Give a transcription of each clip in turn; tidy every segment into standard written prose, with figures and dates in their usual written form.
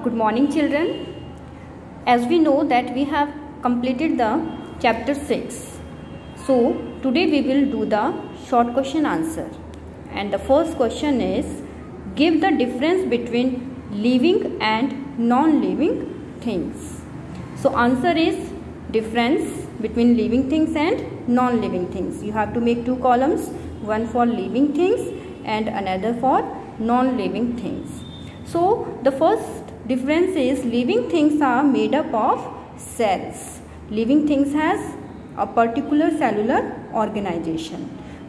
Good morning children. As we know that we have completed the chapter 6. So today we will do the short question answer. And the first question is, give the difference between living and non-living things. So answer is difference between living things and non-living things. You have to make two columns, one for living things and another for non-living things. So the first difference is living things are made up of cells. Living things has a particular cellular organization.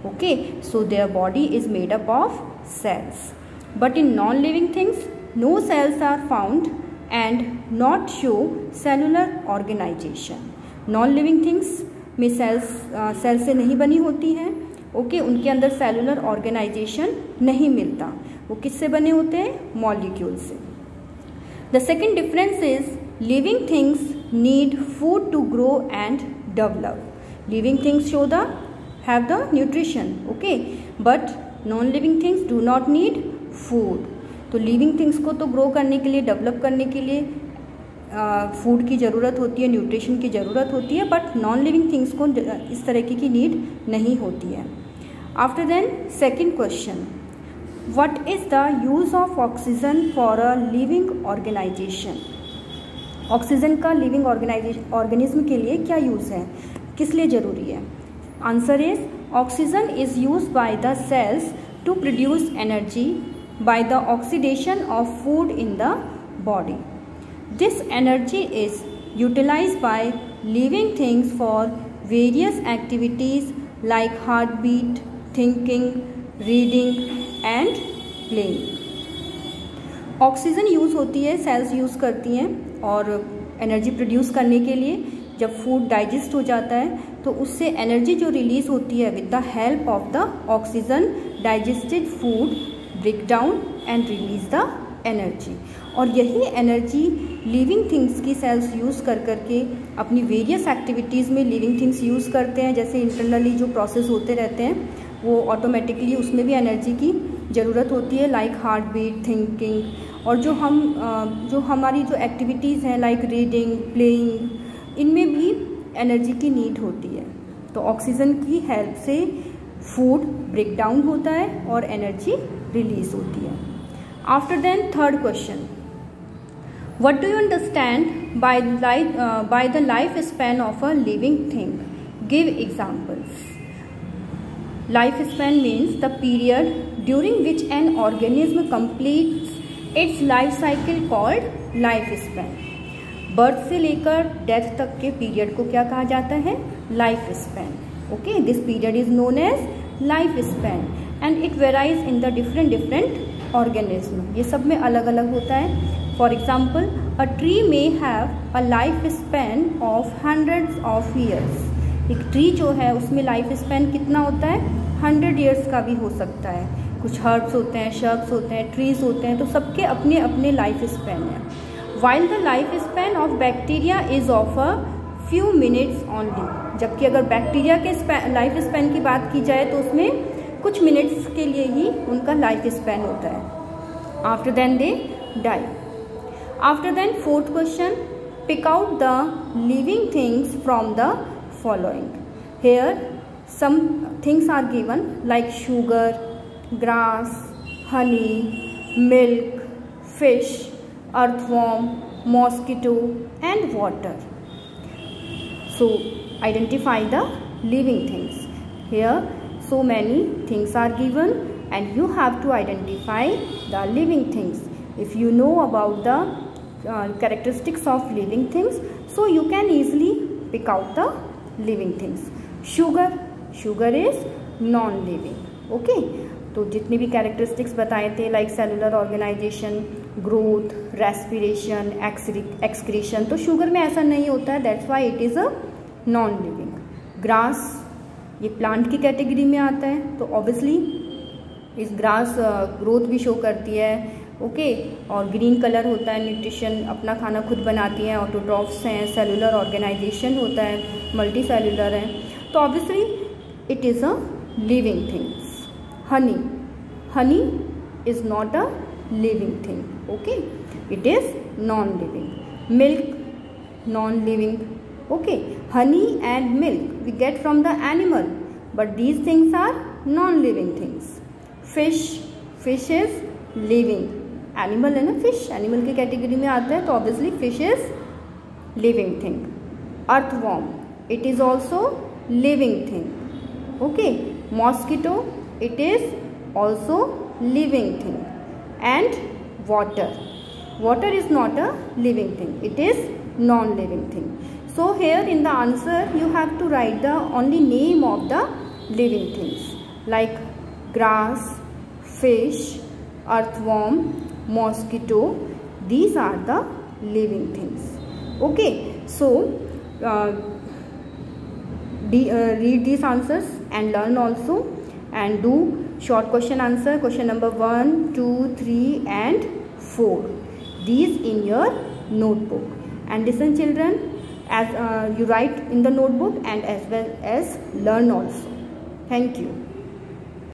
Okay, so their body is made up of cells. But in non-living things, no cells are found and not show cellular organization. Non-living things में cell से नहीं बनी होती है. Okay, उनके अंदर cellular organisation नहीं मिलता. वो किससे बने होते हैं? मॉलिक्यूल से. The second difference is living things need food to grow and develop. Living things show the have the nutrition. Okay, but non living things do not need food. तो living things को तो grow करने के लिए, develop करने के लिए food की ज़रूरत होती है, न्यूट्रिशन की ज़रूरत होती है, बट नॉन लिविंग थिंग्स को इस तरह की नीड नहीं होती है. After then second question, what is the use of oxygen for a living organisation. Oxygen का लिविंग ऑर्गेनिज्म के लिए क्या यूज़ है, किस लिए ज़रूरी है? Answer is oxygen is use by the cells to produce energy by the oxidation of food in the body. This energy is utilized by living things for various activities like heartbeat, thinking, reading and playing. Oxygen use होती है, sales use करती हैं और energy produce करने के लिए. जब food digest हो जाता है तो उससे एनर्जी जो रिलीज होती है with the help of the oxygen, digested food break down and release the energy. और यही एनर्जी लिविंग थिंग्स की सेल्स यूज़ कर करके अपनी वेरियस एक्टिविटीज़ में लिविंग थिंग्स यूज़ करते हैं. जैसे इंटरनली जो प्रोसेस होते रहते हैं वो ऑटोमेटिकली उसमें भी एनर्जी की ज़रूरत होती है, लाइक हार्ट बीट, थिंकिंग. और जो हमारी जो एक्टिविटीज़ हैं लाइक रीडिंग, प्लेइंग, इनमें भी एनर्जी की नीड होती है. तो ऑक्सीजन की हेल्प से फूड ब्रेक डाउन होता है और एनर्जी रिलीज होती है. After then, third question, what do you understand by the lifespan of a living thing? Give examples. Lifespan means the period during which an organism completes its life cycle called lifespan. Birth से लेकर death तक के period को क्या कहा जाता है? Life span. Okay, this period is known as life span and it varies in the different organism. ये सब में अलग अलग होता है. For example, a tree may have a life span of hundreds of years. एक ट्री जो है उसमें लाइफ स्पैन कितना होता है? 100 ईयर्स का भी हो सकता है. कुछ हर्ब्स होते हैं, शर्ब्स होते हैं, ट्रीज होते हैं, तो सबके अपने अपने लाइफ स्पैन है. While the life span of bacteria is of a few minutes only. जबकि अगर बैक्टीरिया के लाइफ स्पैन की बात की जाए तो उसमें कुछ मिनट्स के लिए ही उनका लाइफ स्पैन होता है. After then they die. After then fourth question, pick out the living things from the following. Here some things are given like sugar, grass, honey, milk, fish, earthworm, mosquito and water. So identify the living things. Here so many things are given and you have to identify the living things. If you know about the characteristics of living things, so you can easily pick out the living things. Sugar is non-living. Okay, तो जितने भी characteristics बताए थे like cellular organisation, growth, respiration, excretion, तो sugar में ऐसा नहीं होता है. That's why it is a non living. Grass ये प्लांट की कैटेगरी में आता है, तो ऑब्वियसली इस ग्रास ग्रोथ भी शो करती है. ओके, और ग्रीन कलर होता है, न्यूट्रिशन, अपना खाना खुद बनाती हैं, ऑटोट्रॉफ्स हैं, सेलुलर ऑर्गेनाइजेशन होता है, मल्टी सेलुलर है, तो obviously it is a living things. honey is not a living thing. Okay, it is non-living. Milk, non-living. Okay, honey and milk we get from the animal, but these things are non-living things. Fish, fish is living. Animal है ना, fish animal की category में आता है, तो obviously fish is living thing. Earthworm, it is also living thing. Okay, mosquito, it is also living thing. And water, water is not a living thing, it is non-living thing. So here in the answer you have to write the only name of the living things like grass, fish, earthworm, mosquito. These are the living things. Okay, so read these answers and learn also, and do short question answer, question number 1, 2, 3 and 4. These in your notebook, and listen children, as you write in the notebook and as well as learn also. Thank you.